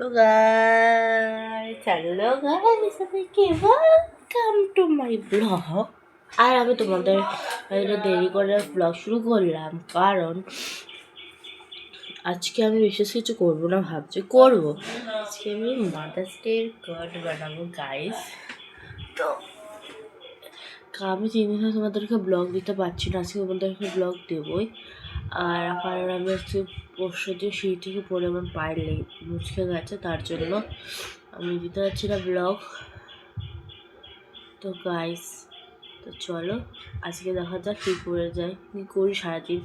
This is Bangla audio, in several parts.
তো গাইস, হ্যালো গাইস, সবাইকে ওয়েলকাম টু মাই ব্লগ। আর আমি তোমাদের দেরি করে ব্লগ শুরু করলাম, কারণ আজকে আমি বিশেষ কিছু করবো না, ভাবছি করবো। আজকে আমি মাদার্স ডের কার্ড বানাবো গাইস। তো আমি 3 দিন তোমাদেরকে ব্লগ দিতে পারছি না, আজকে তোমাদেরকে ব্লগ দেবই। আর কারণ আমি হচ্ছে পরশু দিয়ে সিঁড়ি থেকে পড়ে আমার পায়ে মুচকে গেছে, তার জন্য আমি দিতে পারছি না ব্লগ। তো গাইস, তো চলো আজকে দেখা যাক কী করে যায়, কী করি সারাদিন।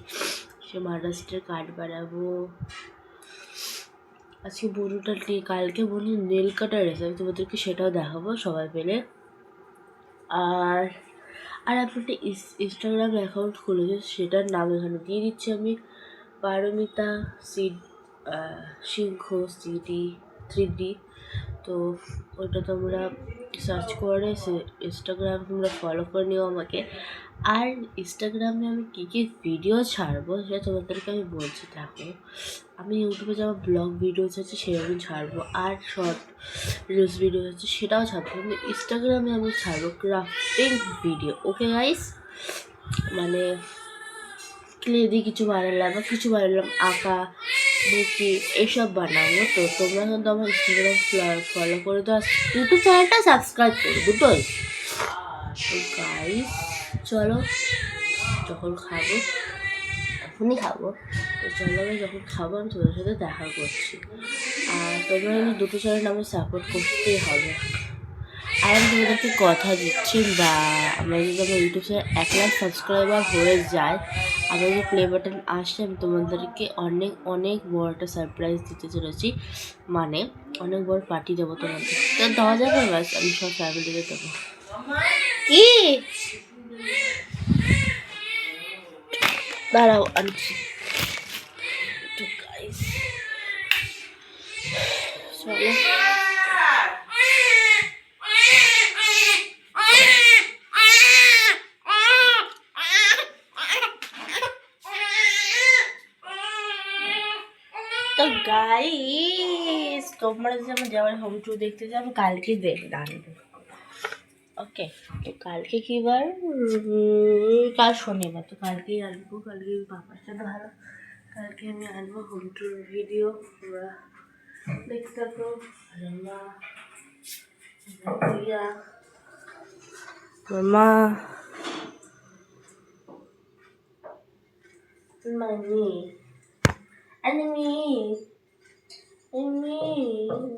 সে মাদার্স ডের কার্ড বানাবো আজকে। বুড়োটা কালকে বলি নেল কাটার এসে, আমি তোমাদেরকে সেটাও দেখাবো সবাই পেলে। আর আর আমি একটা ইনস্টাগ্রাম অ্যাকাউন্ট খুলেছি, সেটার নাম এখানে দিয়ে দিচ্ছি আমি, পারমিতা সিংহ সিডি 3D। তো ওটা তোমরা সার্চ করে ইনস্টাগ্রাম তোমরা ফলো করে নিও আমাকে। আর ইনস্টাগ্রামে আমি কী কী ভিডিও ছাড়বো সেটা তোমাদেরকে আমি বলছি। দেখো, আমি ইউটিউবে যেমন ব্লগ ভিডিওস আছে সেরকম ছাড়বো, আর শর্ট রিলস ভিডিও আছে সেটাও ছাড়বো, কিন্তু ইনস্টাগ্রামে আমি ছাড়বো ক্রাফটিং ভিডিও। ওকে গাইস, মানে ক্লে দিয়ে কিছু বানালাম বা কিছু বানালাম, আঁকা বুকি এইসব বানাবো। তো তোমরা কিন্তু আমার ইনস্টাগ্রাম ফলো করে দাও, ইউটিউব চ্যানেলটা সাবস্ক্রাইব করো, দুটোই। তো গাইস চলো, যখন খাবো এখনই খাবো, তো চলো আমি যখন খাবো আমি তোমাদের সাথে দেখা করছি। আর তোমরা কিন্তু দুটো চ্যানেল আমার সাপোর্ট করতেই হবে। আর আমি তোমাদেরকে কথা দিচ্ছি, বা আমরা যদি আমার ইউটিউব চ্যানেল 1 লাখ সাবস্ক্রাইবার হয়ে যায়, আমার যে প্লে বাটন আসছে, আমি তোমাদেরকে অনেক অনেক বড় একটা সারপ্রাইজ দিতে চলেছি, মানে অনেক বড় পার্টি দেবো তোমাদের। তো দেওয়া যাবে ব্যাস, আমি সব ফ্যামিলিকে দেবো। কি দাঁড়াও আনছি। তো গাইস চলো, তো গাইস তোমরা যদি আমার যাওয়ার হোম ট্যুর দেখতে যাও, আমি কালকে আনবো। ওকে, তো কালকে কী বার? কাল শনিবার, তো কালকেই আনবো। কালকে বাবার সাথে ভালো, কালকে আমি আনবো হোম ট্যুর ভিডিও, তোমরা দেখতে থাকো। মামা মামি আমি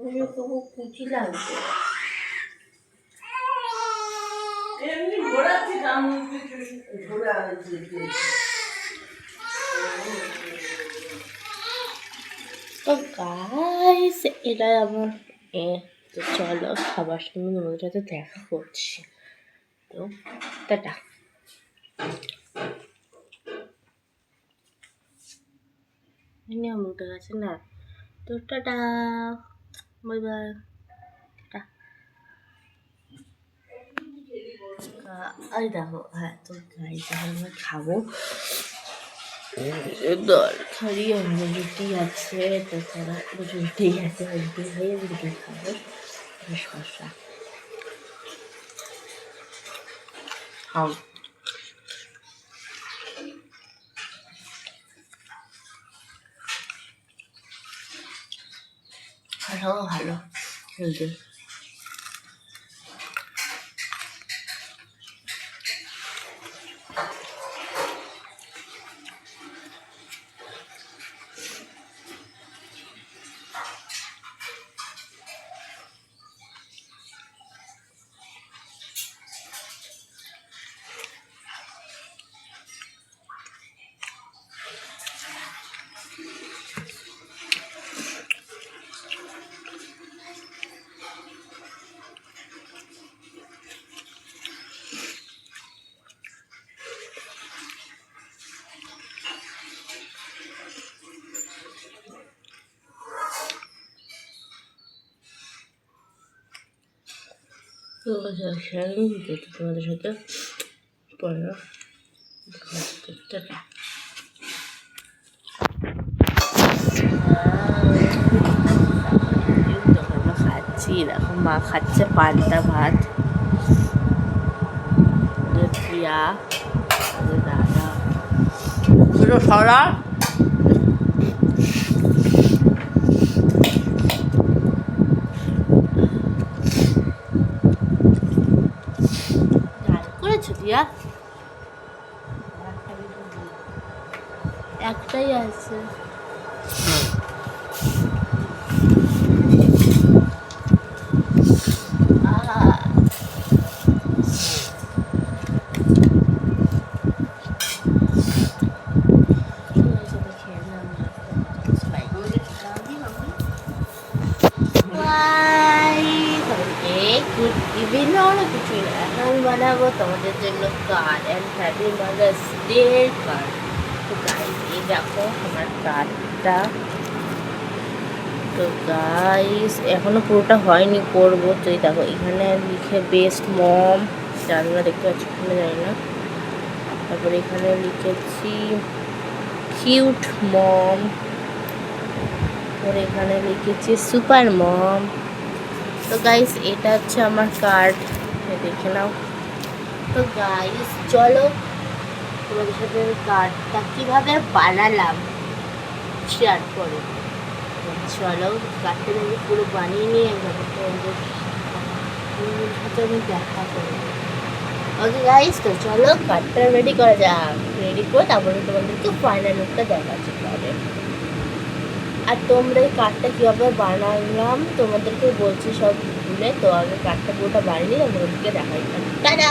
মুझे तो वो कुछ লাগবে। এমনি ঘোরাচ্ছি কাম ঘোরা তো গাইস, এটা আমার তো চলো খাবার সময় তোমাদের সাথে দেখা করছি। তো টাটা। নিয়ম উঠে গেছে না, তো টাটা, বাই বাই। আর দেখো, হ্যাঁ তো গাইস এখন আমরা খাবো তরকারি, রুটি আছে, তাছাড়া রুটি আছে, রুটি খাইয়ে রুটি খাবো, শসা খাও। ভালো ভালো হেলদি। তো তোমাদের সাথে পরে টাটা। দেখো মা খাচ্ছে পান্তা ভাত, প্রিয়া দাদা সরা করেছো দিয়া? একটাই আছে। গুড ইভিনিং, অনেক কিছুই না, এখন বানাবো তোমাদের জন্য card and happy mother's day card. তো গাইস এই দেখো আমার কার্ডটা। তো গাইস এখনো পুরোটা হয়নি, করবো। তো এই দেখো এখানে লিখে বেস্ট মম, তোমরা দেখতে পাচ্ছ এখানে, জানি না। তারপরে এখানে লিখেছি কিউট মম, তারপরে এখানে লিখেছি সুপার মম। তো গাইস এটা হচ্ছে আমার কার্ড, দেখে নাও। তো গাইস চলো তোমাদের সাথে কার্ডটা কীভাবে বানালাম শেয়ার করো। চলো কার্ডটা আমি পুরো বানিয়ে নিয়ে যাবো তোমাদের সাথে আমি দেখা করবো। ওকে গাইস, তো চলো কার্ডটা রেডি করা যাক। রেডি করে তারপরে তোমাদেরকে ফাইনাল লুকটা দেখাচ্ছি কার্ডের। আর তোমরা এই কার্ডটা কীভাবে বানালাম তোমাদেরকে বলছি সব ভুলে। তো আমি কার্ডটা পুরোটা বানিয়ে তোমাদেরকে দেখাই। টাটা,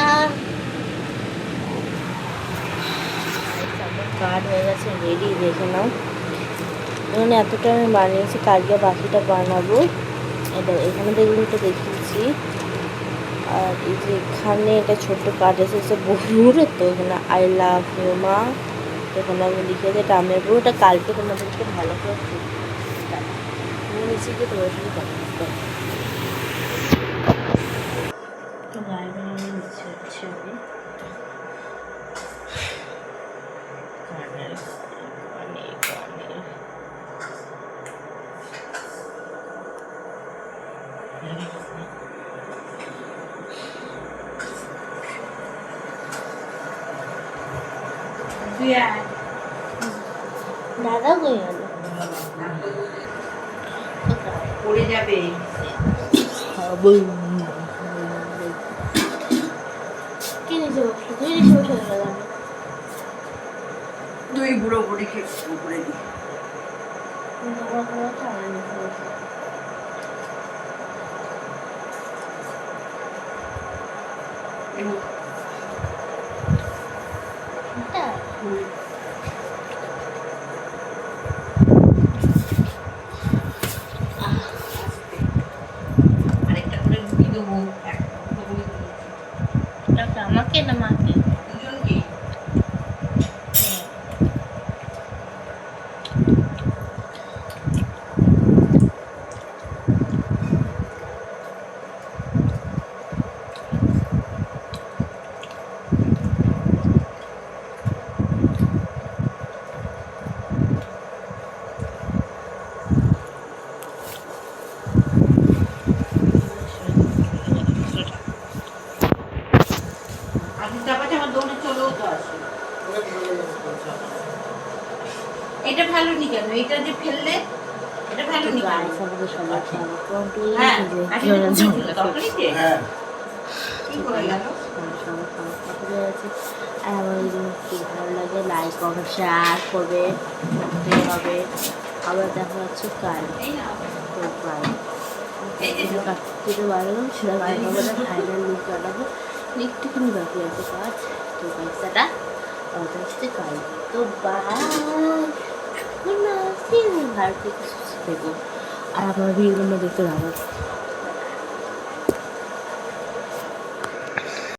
আমার কার্ড হয়ে গেছে রেডি, দেখে নাও। এখানে এতটা আমি বানিয়েছি, কালকে বাকিটা বানাবো। এখানে দেখুন তো দেখিয়েছি। আর এই যে এখানে এটা ছোট্ট কার্ড এসেছে বহুর, তো এখানে আই লাভ ইউ মা। এখানে আমি লিখেছি এটা আমি পুরোটা কালকে তোমাদেরকে ভালো করে নিচে গিয়ে তোমার সাথে কথা বলতে হবে। তো গায়ে আমি নিচে হচ্ছে আমি দাদা কই গেল? পড়ে যাবে। কি নিচে বসে? তুই নিচে বসে গেল? দুই বুড়ো বুড়ি খেয়ে উপরে দিই। আরেকটা করে রুটি দেবো, আমাকে না মাকে? দুজনকে। এটা ভালো নি কেন? এটা যে ফেললে এটা ভালো নি কেন? হ্যাঁ কি করে গেল? আর আমার যদি ভালো লাগে লাইক কমেন্ট শেয়ার করবে, করতে হবে। আবার দেখা যাচ্ছে কাল, তো কাল কাটতে বানালাম সেটা আমাদের ফাইনাল লুক বানাবো। একটুখানি বাকি আছে কাজ। তো কাজটা আমাদের হচ্ছে কাল। তো ভালো থেকে সুস্থ থেকো। আর আমার ভিডিওগুলো দেখতে ভালো।